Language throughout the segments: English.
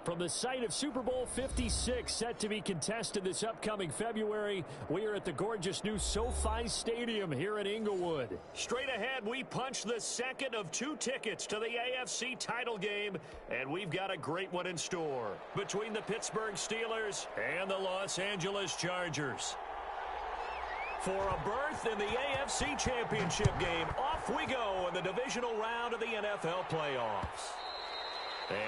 From the site of Super Bowl 56, set to be contested this upcoming February, we are at the gorgeous new SoFi Stadium here in Inglewood. Straight ahead, we punch the second of 2 tickets to the AFC title game, and we've got a great one in store between the Pittsburgh Steelers and the Los Angeles Chargers. For a berth in the AFC Championship game, off we go in the divisional round of the NFL playoffs.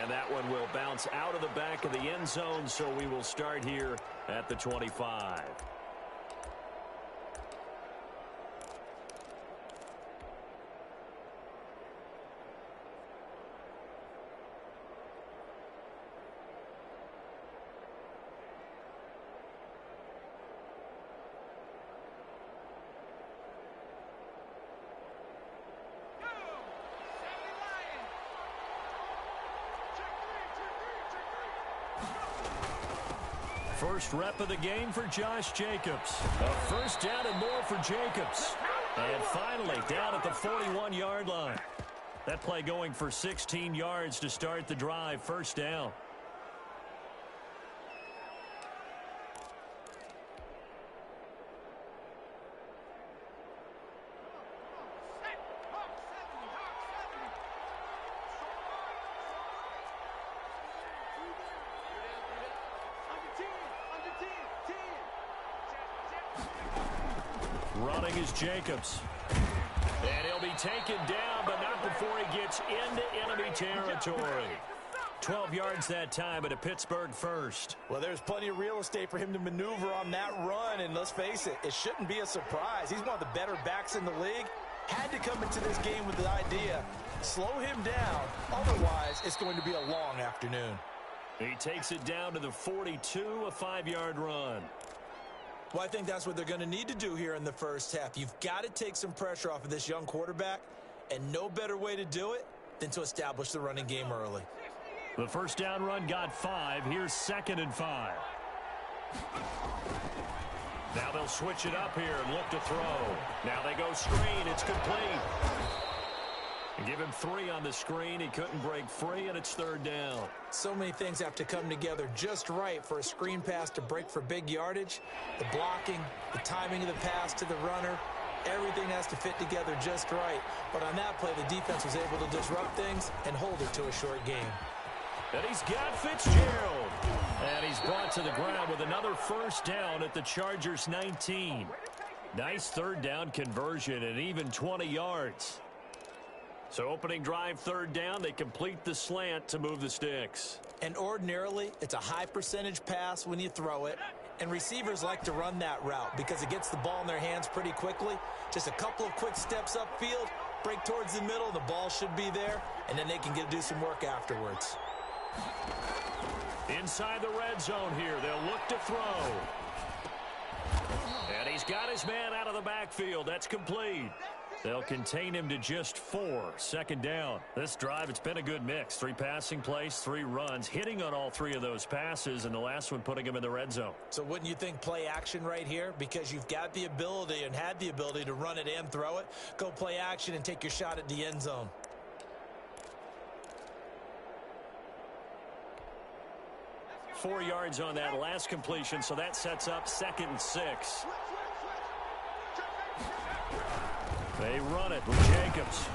And that one will bounce out of the back of the end zone, so we will start here at the 25. First rep of the game for Josh Jacobs. A first down and more for Jacobs. And finally, down at the 41-yard line. That play going for 16 yards to start the drive. First down. Running is Jacobs. And he'll be taken down, but not before he gets into enemy territory. 12 yards that time, but a Pittsburgh first. Well, there's plenty of real estate for him to maneuver on that run, and let's face it, it shouldn't be a surprise. He's one of the better backs in the league. Had to come into this game with the idea, slow him down, otherwise it's going to be a long afternoon. He takes it down to the 42, a 5-yard run. Well, I think that's what they're going to need to do here in the first half. You've got to take some pressure off of this young quarterback, and no better way to do it than to establish the running game early. The first down run got 5. Here's 2nd and 5. Now they'll switch it up here and look to throw. Now they go screen. It's complete. And give him 3 on the screen. He couldn't break free, and it's 3rd down. So many things have to come together just right for a screen pass to break for big yardage. The blocking, the timing of the pass to the runner, everything has to fit together just right. But on that play, the defense was able to disrupt things and hold it to a short game. And he's got Fitzgerald. And he's brought to the ground with another first down at the Chargers' 19. Nice 3rd down conversion and even 20 yards. So opening drive 3rd down, they complete the slant to move the sticks. And ordinarily, it's a high percentage pass when you throw it. And receivers like to run that route because it gets the ball in their hands pretty quickly. Just a couple of quick steps upfield, break towards the middle, the ball should be there, and then they can do some work afterwards. Inside the red zone here, they'll look to throw. And he's got his man out of the backfield. That's complete. They'll contain him to just 4. 2nd down. This drive, it's been a good mix. 3 passing plays, 3 runs, hitting on all 3 of those passes, and the last one putting him in the red zone. So wouldn't you think play action right here? Because you've got the ability and had the ability to run it and throw it. Go play action and take your shot at the end zone. Four yards on that last completion, so that sets up 2nd and 6. They run it with Jacobs.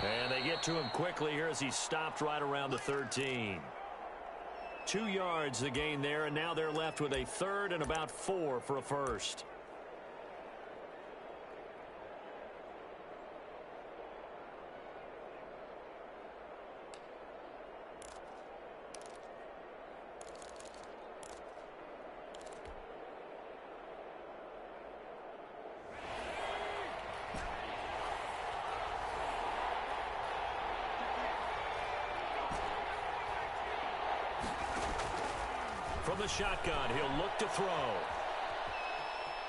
And they get to him quickly here as he stopped right around the 13. 2 yards the gain there, and now they're left with a 3rd and about 4 for a first. From the shotgun, he'll look to throw.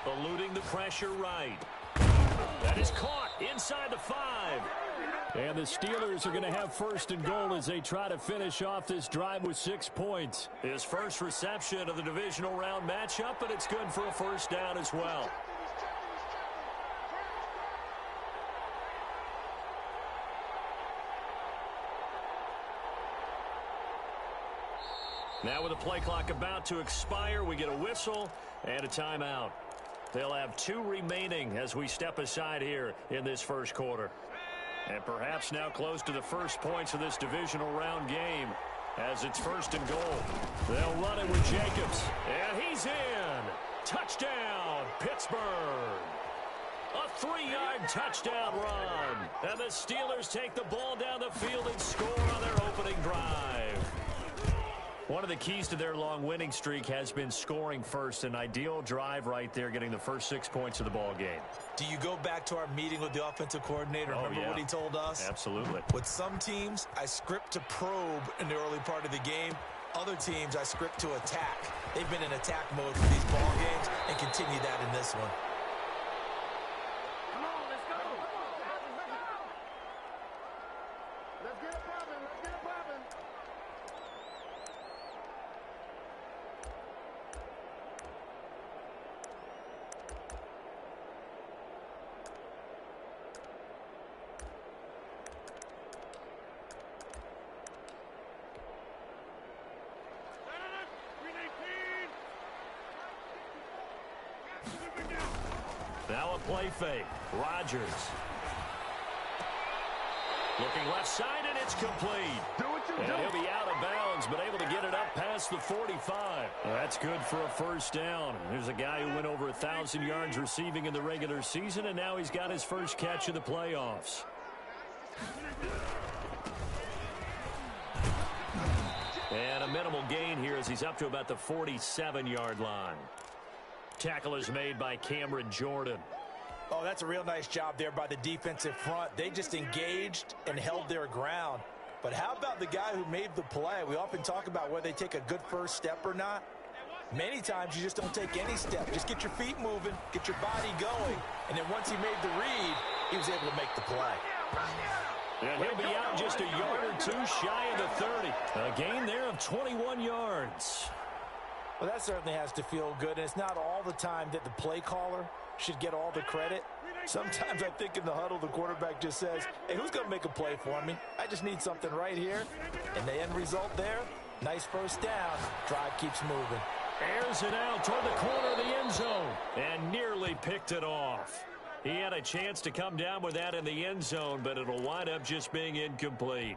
Eluding the pressure right. That is caught inside the 5. And the Steelers are going to have 1st and goal as they try to finish off this drive with 6 points. His first reception of the divisional round matchup, and it's good for a first down as well. Now with the play clock about to expire, we get a whistle and a timeout. They'll have 2 remaining as we step aside here in this first quarter. And perhaps now close to the first points of this divisional round game as it's 1st and goal. They'll run it with Jacobs. And he's in. Touchdown, Pittsburgh. A 3-yard touchdown run. And the Steelers take the ball down the field and score on their opening drive. One of the keys to their long winning streak has been scoring first. An ideal drive right there, getting the first 6 points of the ball game. Do you go back to our meeting with the offensive coordinator? Remember what he told us? Absolutely. With some teams, I script to probe in the early part of the game. Other teams, I script to attack. They've been in attack mode for these ball games and continue that in this one. Now a play fake. Rodgers. Looking left side, and it's complete. And he'll be out of bounds, but able to get it up past the 45. That's good for a first down. There's a guy who went over 1,000 yards receiving in the regular season, and now he's got his first catch in the playoffs. And a minimal gain here as he's up to about the 47-yard line. Tackle is made by Cameron Jordan. Oh, that's a real nice job there by the defensive front. They just engaged and held their ground. But how about the guy who made the play? We often talk about whether they take a good first step or not. Many times you just don't take any step. Just get your feet moving, get your body going, and then once he made the read, he was able to make the play. And he'll be out just a yard or 2 shy of the 30. A gain there of 21 yards. Well, that certainly has to feel good, and it's not all the time that the play caller should get all the credit. Sometimes I think in the huddle, the quarterback just says, hey, who's going to make a play for me? I just need something right here. And the end result there, nice first down. Drive keeps moving. Airs it out toward the corner of the end zone and nearly picked it off. He had a chance to come down with that in the end zone, but it'll wind up just being incomplete.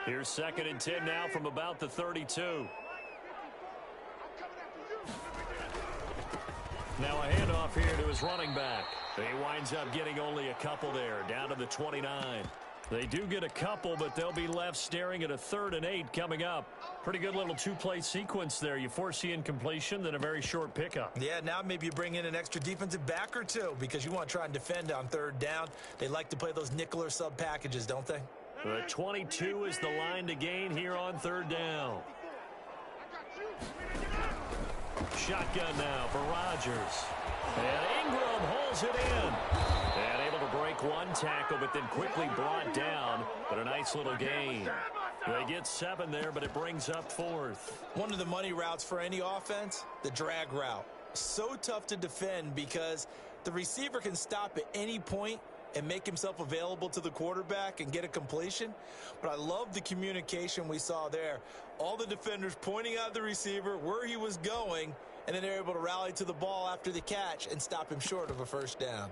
Here's 2nd and 10 now from about the 32. Now a handoff here to his running back. He winds up getting only a couple there, down to the 29. They do get a couple, but they'll be left staring at a 3rd and 8 coming up. Pretty good little 2-play sequence there. You force the incompletion, then a very short pickup. Yeah, now maybe you bring in an extra defensive back or 2 because you want to try and defend on 3rd down. They like to play those nickel or sub packages, don't they? The 22 is the line to gain here on 3rd down. Shotgun now for Rodgers. And Ingram holds it in. And able to break one tackle, but then quickly brought down. But a nice little gain. They get 7 there, but it brings up 4th. One of the money routes for any offense, the drag route. So tough to defend because the receiver can stop at any point and make himself available to the quarterback and get a completion. But I love the communication we saw there. All the defenders pointing out the receiver, where he was going, and then they're able to rally to the ball after the catch and stop him short of a first down.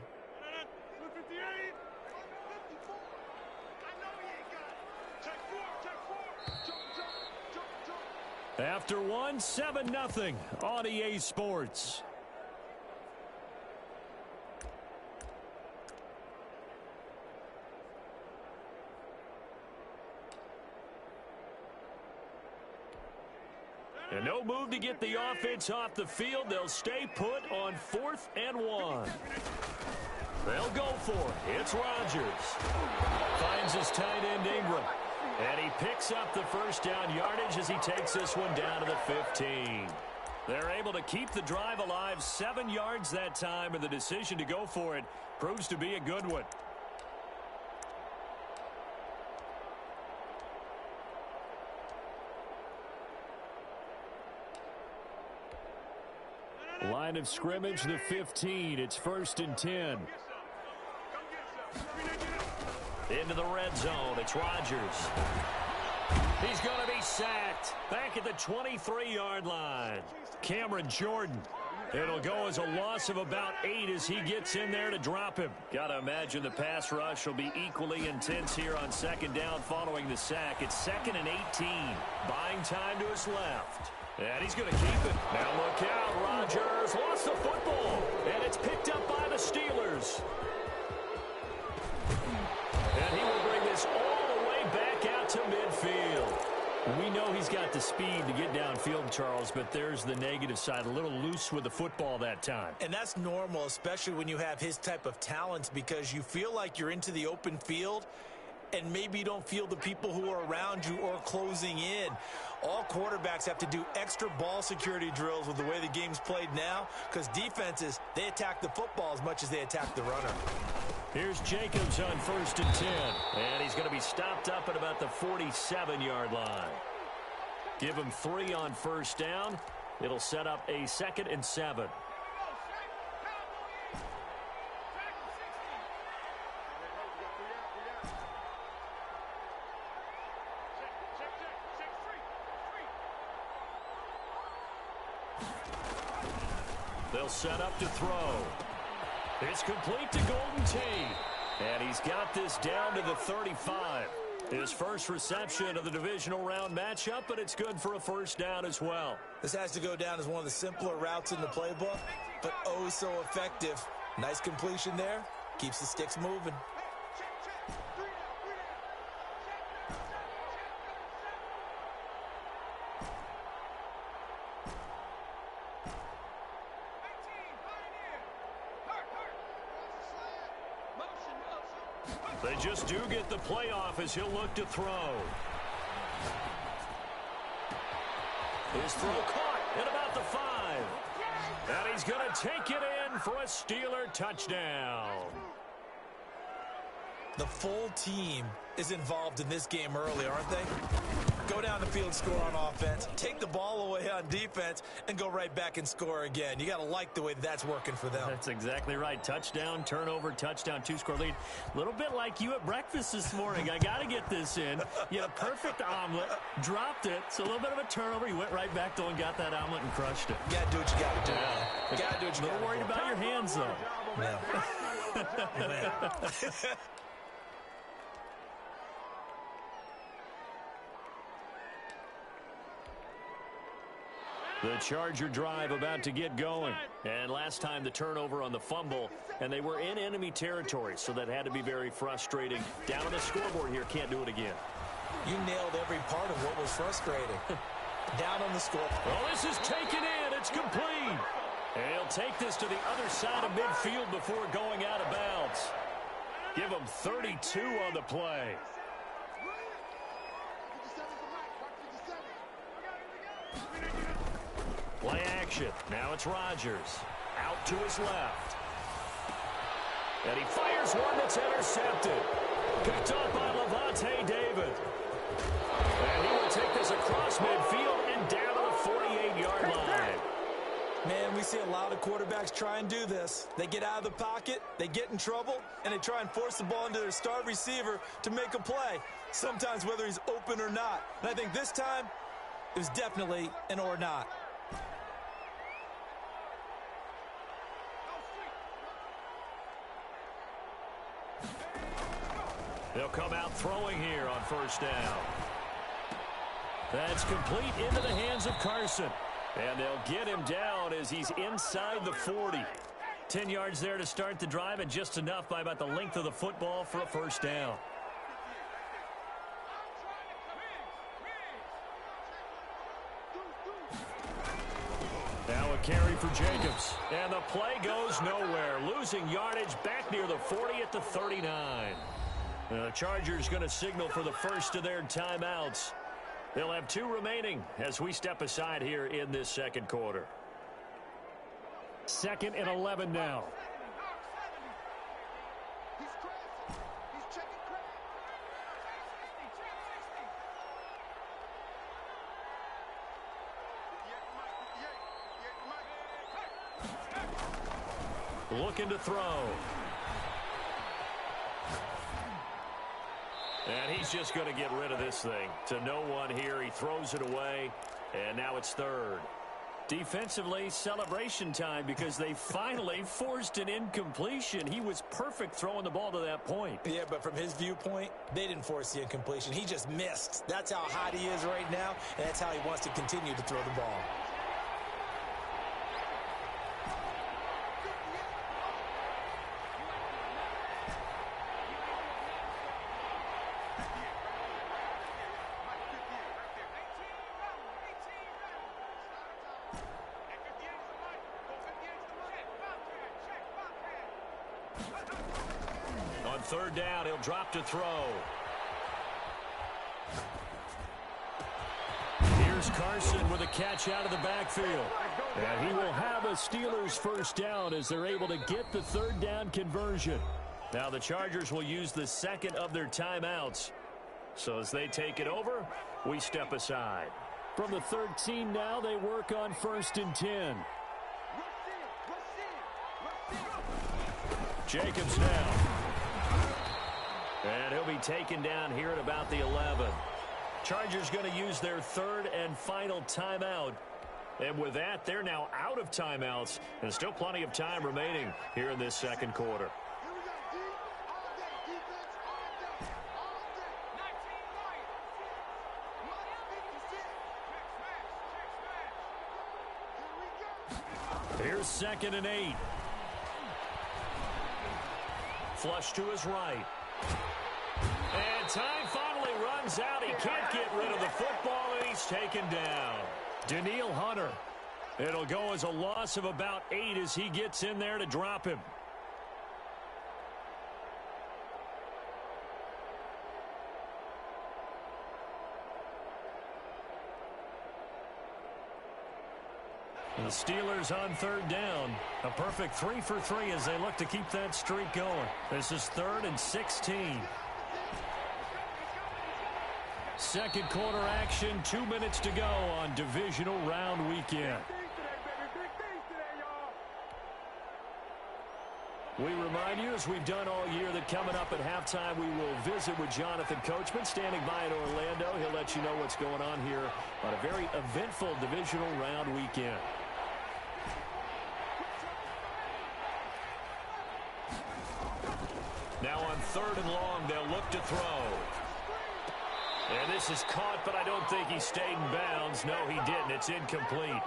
After one, 7-0 on EA Sports. And no move to get the offense off the field. They'll stay put on 4th and 1. They'll go for it. It's Rodgers. Finds his tight end Ingram. And he picks up the first down yardage as he takes this one down to the 15. They're able to keep the drive alive, 7 yards that time, and the decision to go for it proves to be a good one. Line of scrimmage, the 15. It's 1st and 10. Into the red zone. It's Rodgers. He's going to be sacked back at the 23-yard line. Cameron Jordan. It'll go as a loss of about 8 as he gets in there to drop him. Got to imagine the pass rush will be equally intense here on second down following the sack. It's 2nd and 18. Buying time to his left. And he's going to keep it. Now look out. Rodgers lost the football. And it's picked up by the Steelers. And he will bring this all the way back out to midfield. We know he's got the speed to get downfield, Charles, but there's the negative side. A little loose with the football that time. And that's normal, especially when you have his type of talents, because you feel like you're into the open field and maybe you don't feel the people who are around you or closing in. All quarterbacks have to do extra ball security drills with the way the game's played now, because defenses, they attack the football as much as they attack the runner. Here's Jacobs on 1st and 10. And he's going to be stopped up at about the 47-yard line. Give him 3 on 1st down. It'll set up a 2nd and 7. They'll set up to throw. It's complete to Golden Tate. And he's got this down to the 35. His first reception of the divisional round matchup, but it's good for a 1st down as well. This has to go down as one of the simpler routes in the playbook, but oh so effective. Nice completion there. Keeps the sticks moving. They just do get the playoff as he'll look to throw. His throw caught at about the 5. And he's going to take it in for a Steeler touchdown. The full team is involved in this game early, aren't they? Go down the field, score on offense, take the ball away on defense, and go right back and score again. You got to like the way that's working for them. That's exactly right. Touchdown, turnover, touchdown, 2-score lead. A little bit like you at breakfast this morning. I got to get this in. You had a perfect omelet, dropped it, so a little bit of a turnover. You went right back, though, and got that omelet and crushed it. You got to do what you got to do. Yeah. You got to do what you got to do. A little worried about your hands, though. Yeah. The Charger drive about to get going. And last time the turnover on the fumble, and they were in enemy territory, so that had to be very frustrating. Down on the scoreboard here, can't do it again. You nailed every part of what was frustrating. Down on the scoreboard. Well, this is taken in. It's complete. And he'll take this to the other side of midfield before going out of bounds. Give him 32 on the play. Play action. Now it's Rodgers. Out to his left. And he fires one that's intercepted. Picked off by Levante David. And he will take this across midfield and down to the 48-yard line. Man, we see a lot of quarterbacks try and do this. They get out of the pocket, they get in trouble, and they try and force the ball into their star receiver to make a play, sometimes whether he's open or not. And I think this time, it was definitely an or not. They'll come out throwing here on 1st down. That's complete into the hands of Carson. And they'll get him down as he's inside the 40. 10 yards there to start the drive, and just enough by about the length of the football for a 1st down. Now a carry for Jacobs. And the play goes nowhere. Losing yardage back near the 40 at the 39. The Chargers going to signal for the first of their timeouts. They'll have 2 remaining as we step aside here in this second quarter. 2nd and 11 now. Looking to throw. And he's just going to get rid of this thing. To no one here. He throws it away. And now it's third. Defensively, celebration time because they finally forced an incompletion. He was perfect throwing the ball to that point. Yeah, but from his viewpoint, they didn't force the incompletion. He just missed. That's how hot he is right now, and that's how he wants to continue to throw the ball. On third down, he'll drop to throw. Here's Carson with a catch out of the backfield. And he will have a Steelers first down as they're able to get the third down conversion. Now the Chargers will use the second of their timeouts. So as they take it over, we step aside. From the 13 now, they work on 1st and 10. Jacobs now. And he'll be taken down here at about the 11. Chargers going to use their third and final timeout. And with that, they're now out of timeouts. And still plenty of time remaining here in this second quarter. Here's 2nd and 8. Flush to his right. And time finally runs out. He can't get rid of the football, and he's taken down. Danielle Hunter. It'll go as a loss of about 8 as he gets in there to drop him. The Steelers on third down. A perfect 3 for 3 as they look to keep that streak going. This is 3rd and 16. Second quarter action, 2 minutes to go on Divisional Round weekend. We remind you, as we've done all year, that coming up at halftime, we will visit with Jonathan Coachman, standing by in Orlando. He'll let you know what's going on here on a very eventful Divisional Round weekend. Now on 3rd and long, they'll look to throw. And this is caught, but I don't think he stayed in bounds. No, he didn't. It's incomplete.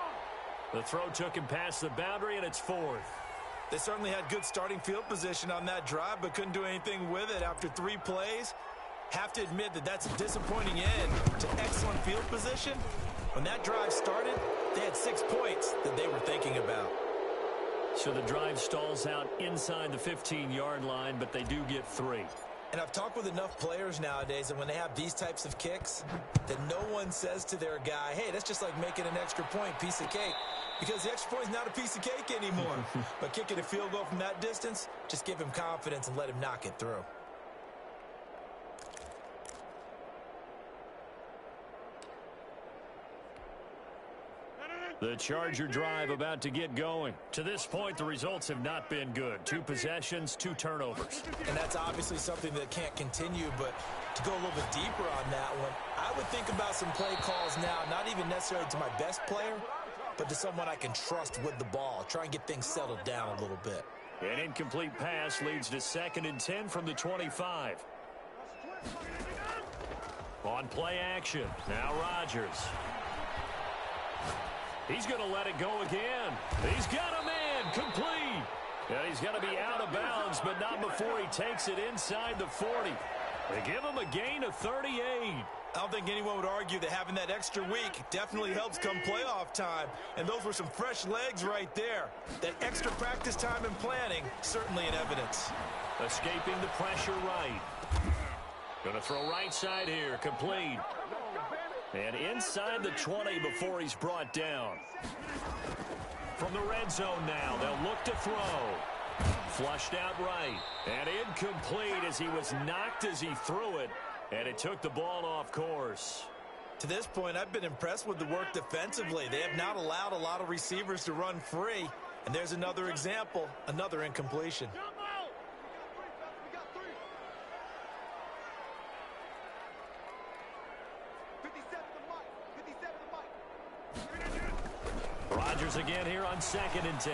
The throw took him past the boundary, and it's 4th. They certainly had good starting field position on that drive, but couldn't do anything with it after 3 plays. Have to admit that that's a disappointing end to excellent field position. When that drive started, they had 6 points that they were thinking about. So the drive stalls out inside the 15-yard line, but they do get 3. And I've talked with enough players nowadays, and when they have these types of kicks, that no one says to their guy, hey, that's just like making an extra point, piece of cake. Because the extra point is not a piece of cake anymore. But kicking a field goal from that distance, just give him confidence and let him knock it through. The Charger drive about to get going. To this point, the results have not been good. 2 possessions, 2 turnovers. And that's obviously something that can't continue, but to go a little bit deeper on that one, I would think about some play calls now, not even necessarily to my best player, but to someone I can trust with the ball. Try and get things settled down a little bit. An incomplete pass leads to 2nd and 10 from the 25. On play action, now Rodgers. He's going to let it go again. He's got a man, complete. And he's going to be out of bounds, but not before he takes it inside the 40. They give him a gain of 38. I don't think anyone would argue that having that extra week definitely helps come playoff time. And those were some fresh legs right there. That extra practice time and planning, certainly in evidence. Escaping the pressure right. Going to throw right side here, complete. And inside the 20 before he's brought down. From the red zone now, they'll look to throw. Flushed out right. And incomplete as he was knocked as he threw it. And it took the ball off course. To this point, I've been impressed with the work defensively. They have not allowed a lot of receivers to run free. And there's another example, another incompletion. Rodgers again here on 2nd and 10.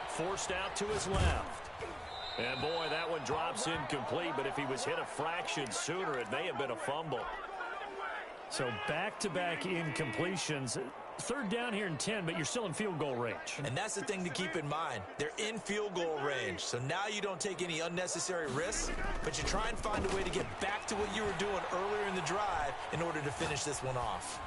Forced out to his left. And boy, that one drops incomplete, but if he was hit a fraction sooner, it may have been a fumble. So back-to-back incompletions. 3rd down here and 10, but you're still in field goal range. And that's the thing to keep in mind. They're in field goal range. So now you don't take any unnecessary risks, but you try and find a way to get back to what you were doing earlier in the drive in order to finish this one off.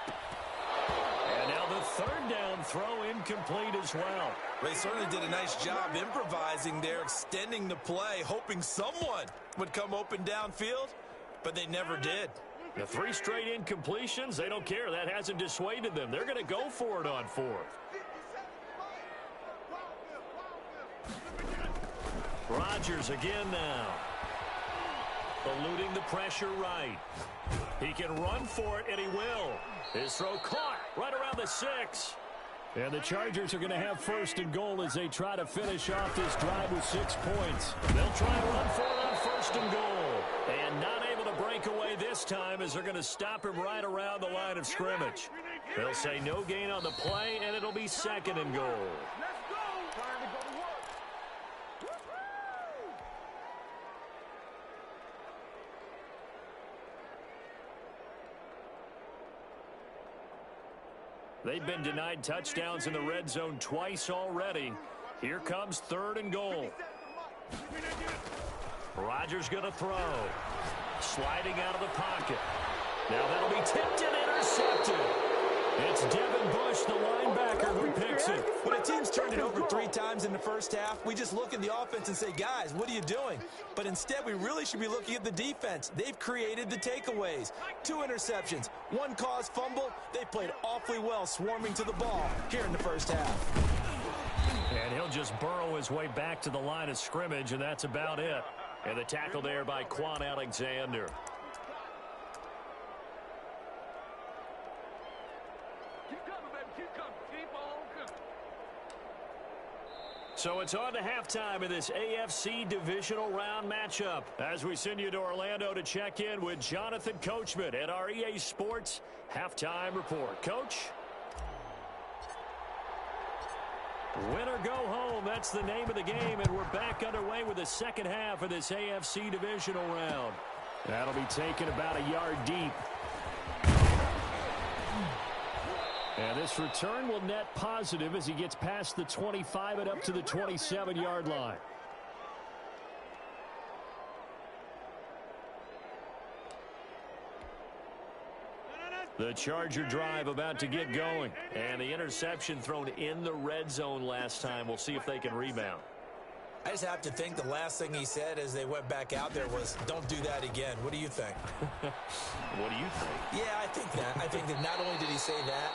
And now the 3rd down throw incomplete as well. They certainly did a nice job improvising there, extending the play, hoping someone would come open downfield, but they never did. The 3 straight incompletions, they don't care. That hasn't dissuaded them. They're going to go for it on 4th. Rodgers again now. Eluding the pressure right. He can run for it, and he will. His throw caught right around the 6. And the Chargers are going to have 1st and goal as they try to finish off this drive with 6 points. They'll try and run for it on 1st and goal. And not able to break away this time as they're going to stop him right around the line of scrimmage. They'll say no gain on the play, and it'll be 2nd and goal. They've been denied touchdowns in the red zone twice already. Here comes 3rd and goal. Rodgers going to throw. Sliding out of the pocket. Now that'll be tipped and intercepted. It's Devin Bush, the linebacker, who picks it. When a team's turned it over 3 times in the first half, we just look at the offense and say, guys, what are you doing? But instead, we really should be looking at the defense. They've created the takeaways. 2 interceptions, 1 caused fumble. They played awfully well swarming to the ball here in the first half. And he'll just burrow his way back to the line of scrimmage, and that's about it. And the tackle there by Quan Alexander. So it's on to halftime in this AFC Divisional Round matchup as we send you to Orlando to check in with Jonathan Coachman at our EA Sports Halftime Report. Coach? Win or go home, that's the name of the game, and we're back underway with the second half of this AFC Divisional Round. That'll be taken about a yard deep. And this return will net positive as he gets past the 25 and up to the 27-yard line. The Charger drive about to get going. And the interception thrown in the red zone last time. We'll see if they can rebound. I just have to think the last thing he said as they went back out there was, don't do that again. What do you think? What do you think? Yeah, I think that. I think that not only did he say that,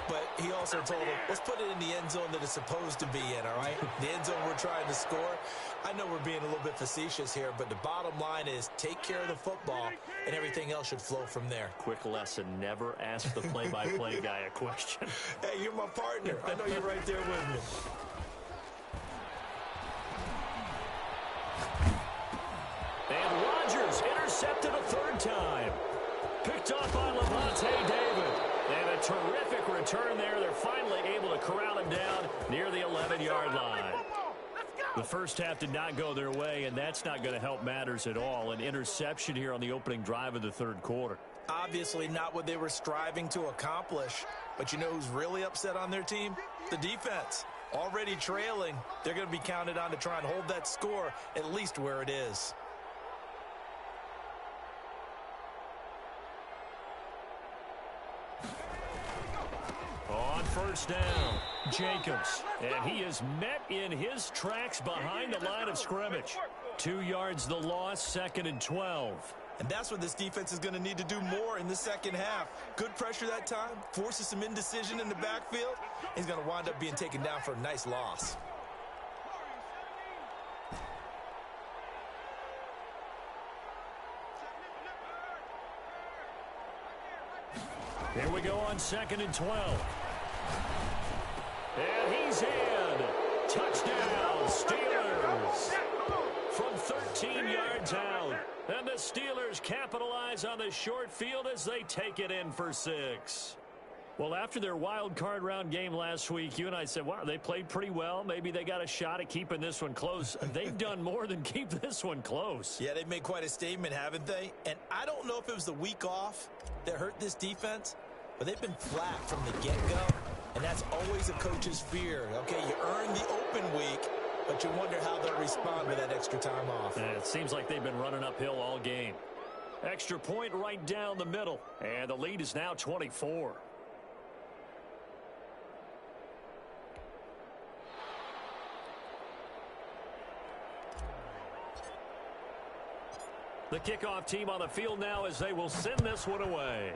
but he also told him, let's put it in the end zone that it's supposed to be in, all right? The end zone we're trying to score. I know we're being a little bit facetious here, but the bottom line is take care of the football, and everything else should flow from there. Quick lesson, never ask the play-by-play guy a question. Hey, you're my partner. I know you're right there with me. And Rodgers intercepted a 3rd time. Picked off by Levante David. And a terrific return there. They're finally able to corral him down near the 11-yard line. The first half did not go their way, and that's not going to help matters at all. An interception here on the opening drive of the 3rd quarter. Obviously not what they were striving to accomplish. But you know who's really upset on their team? The defense. Already trailing. They're going to be counted on to try and hold that score at least where it is. On 1st down, Jacobs. And he is met in his tracks behind the line of scrimmage. 2 yards the loss, 2nd and 12. And that's what this defense is going to need to do more in the second half. Good pressure that time, forces some indecision in the backfield. He's going to wind up being taken down for a nice loss. Here we go on 2nd and 12. And he's in. Touchdown, Steelers. From 13 yards out. And the Steelers capitalize on the short field as they take it in for 6. Well, after their wild card round game last week, you and I said, wow, they played pretty well. Maybe they got a shot at keeping this one close. They've done more than keep this one close. Yeah, they've made quite a statement, haven't they? And I don't know if it was the week off that hurt this defense, but they've been flat from the get-go, and that's always a coach's fear. Okay, you earn the open week, but you wonder how they'll respond with that extra time off. And it seems like they've been running uphill all game. Extra point right down the middle, and the lead is now 24. The kickoff team on the field now as they will send this one away.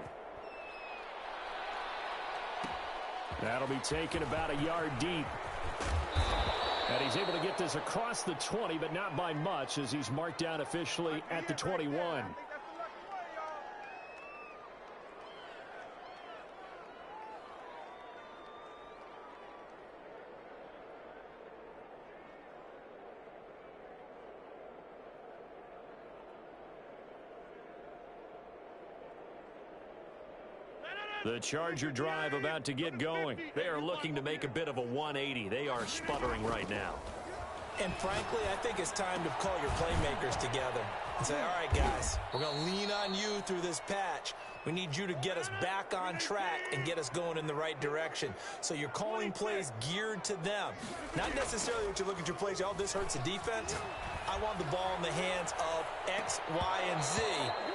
That'll be taken about a yard deep. And he's able to get this across the 20, but not by much as he's marked down officially at the 21. The Charger drive about to get going. They are looking to make a bit of a 180. They are sputtering right now. And frankly, I think it's time to call your playmakers together and say, all right, guys, we're going to lean on you through this patch. We need you to get us back on track and get us going in the right direction. So you're calling plays geared to them. Not necessarily what you look at your plays, oh, this hurts the defense. I want the ball in the hands of X, Y, and Z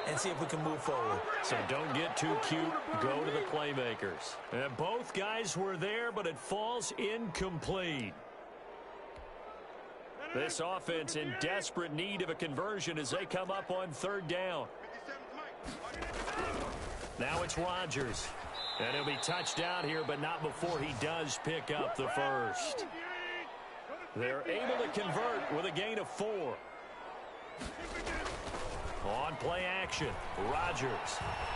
and see if we can move forward. So don't get too cute. Go to the playmakers. And both guys were there, but it falls incomplete. This offense in desperate need of a conversion as they come up on third down. Now it's Rodgers. And he'll be touched down here, but not before he does pick up the first. They're able to convert with a gain of 4. On play action, Rodgers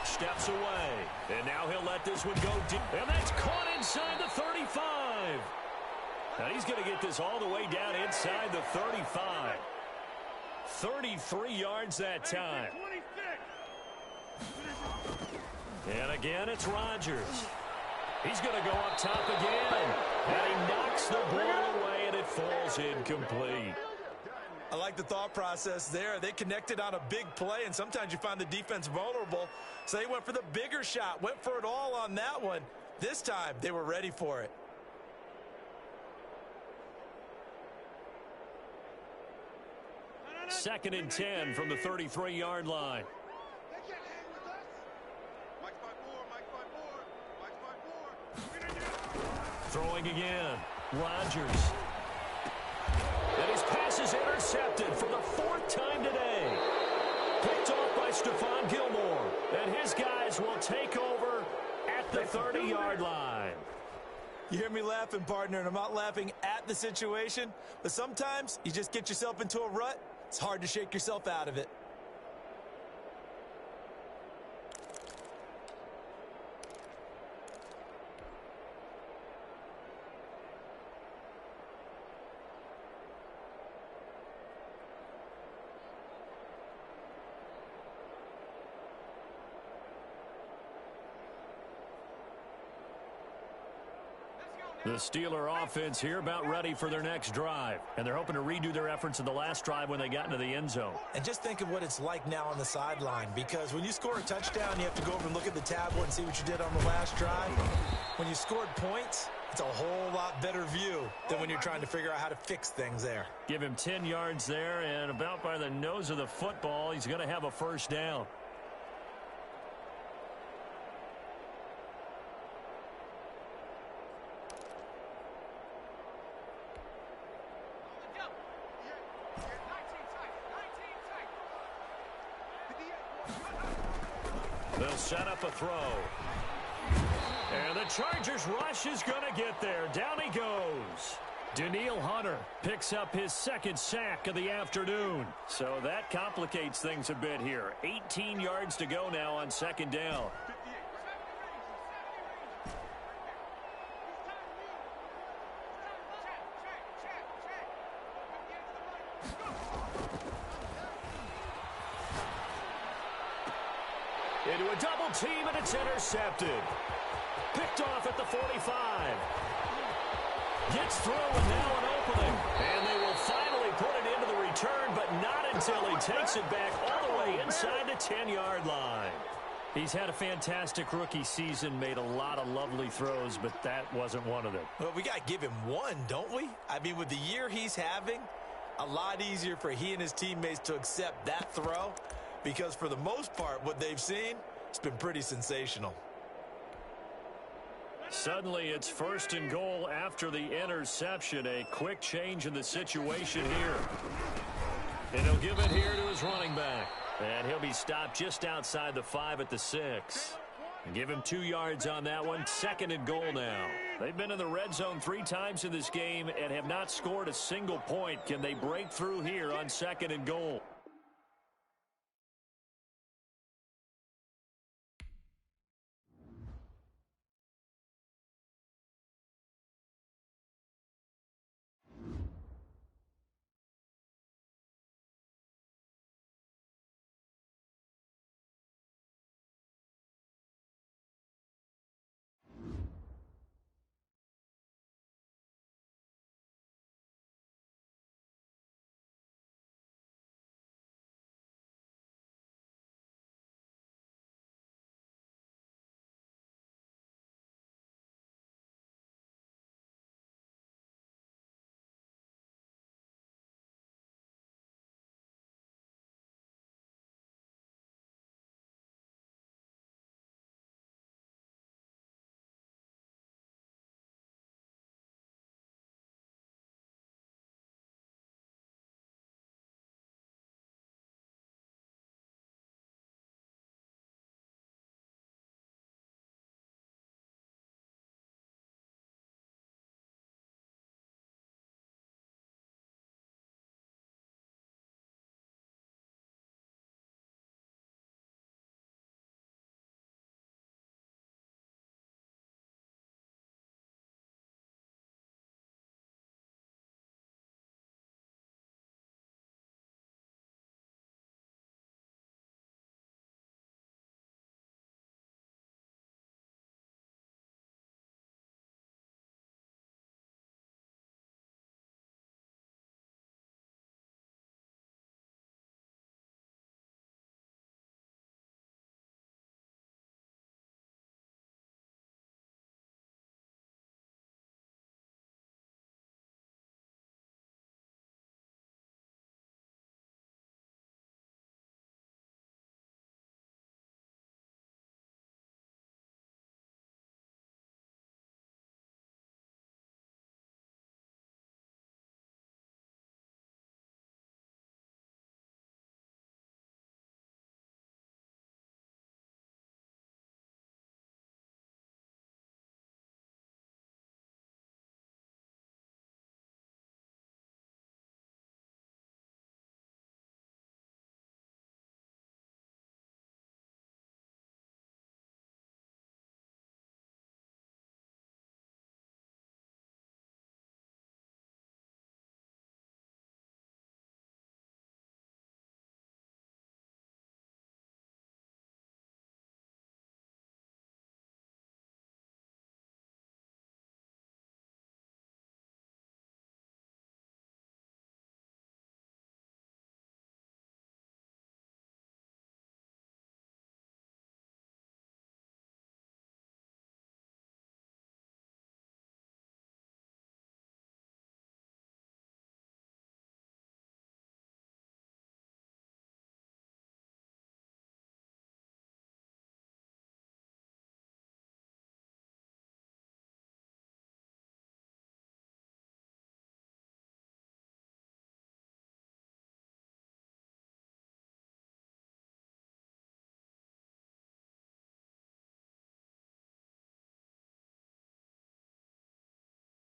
steps away. And now he'll let this one go deep. And that's caught inside the 35. Now he's going to get this all the way down inside the 35. 33 yards that time. And again, it's Rodgers. He's going to go up top again. And he knocks the ball away, and it falls incomplete. I like the thought process there. They connected on a big play, and sometimes you find the defense vulnerable. So they went for the bigger shot, went for it all on that one. This time, they were ready for it. Second and 10 from the 33-yard line. Throwing again. Rodgers. And his pass is intercepted for the 4th time today. Picked off by Stephon Gilmore. And his guys will take over at the 30-yard line. You hear me laughing, partner, and I'm not laughing at the situation. But sometimes you just get yourself into a rut. It's hard to shake yourself out of it. The Steeler offense here about ready for their next drive. And they're hoping to redo their efforts in the last drive when they got into the end zone. And just think of what it's like now on the sideline, because when you score a touchdown, you have to go over and look at the tablet and see what you did on the last drive. When you scored points, it's a whole lot better view than when you're trying to figure out how to fix things there. Give him 10 yards there, and about by the nose of the football, he's going to have a first down. They'll set up a throw. And the Chargers rush is going to get there. Down he goes. Danielle Hunter picks up his 2nd sack of the afternoon. So that complicates things a bit here. 18 yards to go now on 2nd down. Into a double team, and it's intercepted. Picked off at the 45. Gets through, and now an opening. And they will finally put it into the return, but not until he takes it back all the way inside the 10-yard line. He's had a fantastic rookie season, made a lot of lovely throws, but that wasn't one of them. Well, we got to give him one, don't we? I mean, with the year he's having, a lot easier for he and his teammates to accept that throw, because for the most part, what they've seen, it's been pretty sensational. Suddenly, it's 1st and goal after the interception. A quick change in the situation here. And he'll give it here to his running back. And he'll be stopped just outside the 5 at the 6. Give him 2 yards on that one. 2nd and goal now. They've been in the red zone 3 times in this game and have not scored a single point. Can they break through here on 2nd and goal?